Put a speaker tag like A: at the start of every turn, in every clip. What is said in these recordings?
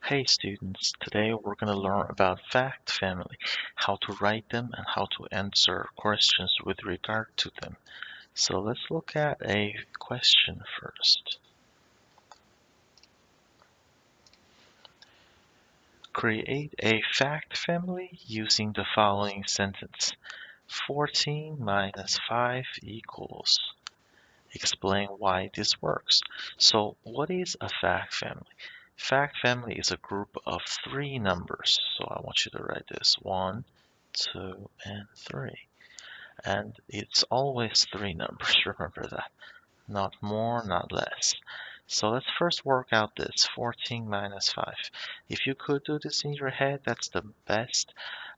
A: Hey students, today we're going to learn about fact family, how to write them and how to answer questions with regard to them. So let's look at a question first. Create a fact family using the following sentence. 14 minus 5 equals. Explain why this works. So what is a fact family? Fact family is a group of three numbers. So I want you to write this 1, 2, and 3. And it's always three numbers, remember that. Not more, not less. So let's first work out this 14 minus 5. If you could do this in your head, that's the best.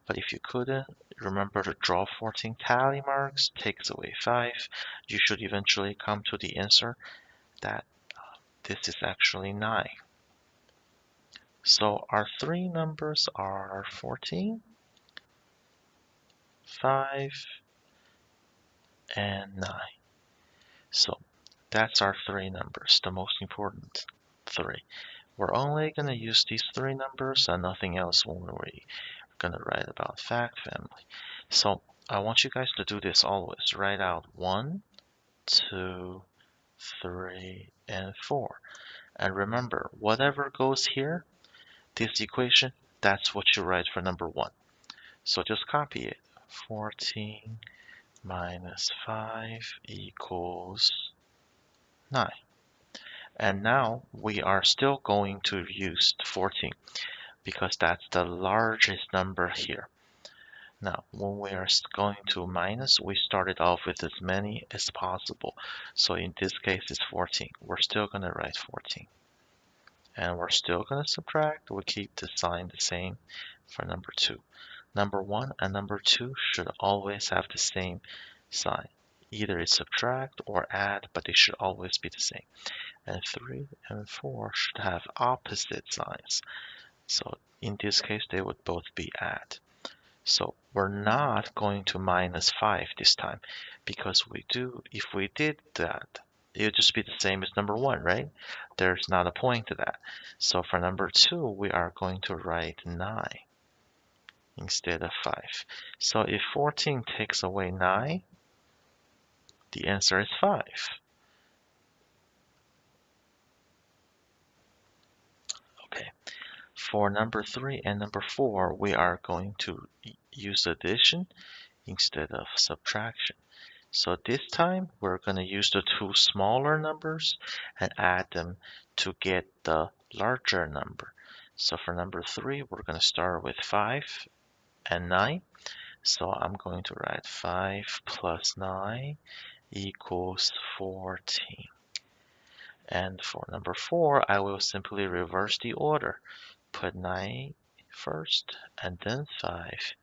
A: But if you couldn't, remember to draw 14 tally marks, takes away 5. You should eventually come to the answer that this is actually 9. So our three numbers are 14, 5, and 9. So that's our three numbers, the most important three. We're only going to use these three numbers and nothing else when we're going to write about fact family. So I want you guys to do this always. Write out 1, 2, 3, and 4. And remember, whatever goes here, this equation, that's what you write for number 1. So just copy it. 14 minus 5 equals 9. And now we are still going to use 14 because that's the largest number here. Now, when we are going to minus, we started off with as many as possible. So in this case, it's 14. We're still going to write 14. And we're still going to subtract. We keep the sign the same for number 2. Number 1 and number 2 should always have the same sign. Either it's subtract or add, but they should always be the same. And 3 and 4 should have opposite signs. So in this case, they would both be add. So we're not going to minus 5 this time because if we did that, it would just be the same as number 1, right? There's not a point to that. So for number 2, we are going to write 9 instead of 5. So if 14 takes away 9, the answer is 5. Okay. For number 3 and number 4, we are going to use addition instead of subtraction. So this time we're going to use the two smaller numbers and add them to get the larger number. So for number 3, we're going to start with 5 and 9. So I'm going to write 5 plus 9 equals 14. And for number 4, I will simply reverse the order. Put 9 first and then 5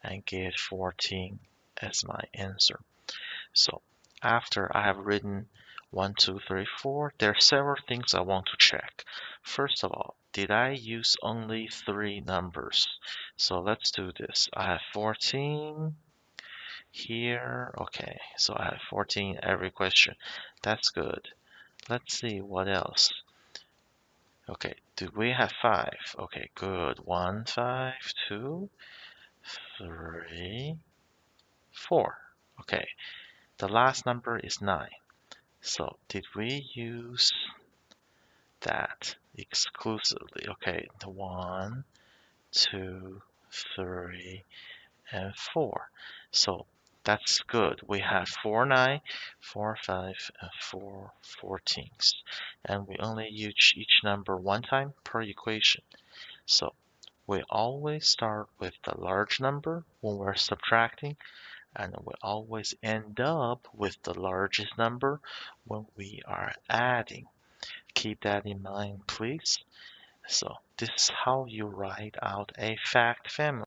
A: and get 14 as my answer. So after I have written 1, 2, 3, 4, there are several things I want to check. First of all, did I use only 3 numbers? So let's do this. I have 14 here. Okay, so I have 14 every question. That's good. Let's see what else. Okay, do we have 5? Okay, good. 1, 5, 2, 3, 4. Okay, the last number is 9. So did we use that exclusively? Okay, the 1, 2, 3, and 4. So that's good. We have 4, 9, 4, 5, and 4, 14s. And we only use each number one time per equation. So we always start with the large number when we're subtracting, and we always end up with the largest number when we are adding. Keep that in mind, please. So this is how you write out a fact family.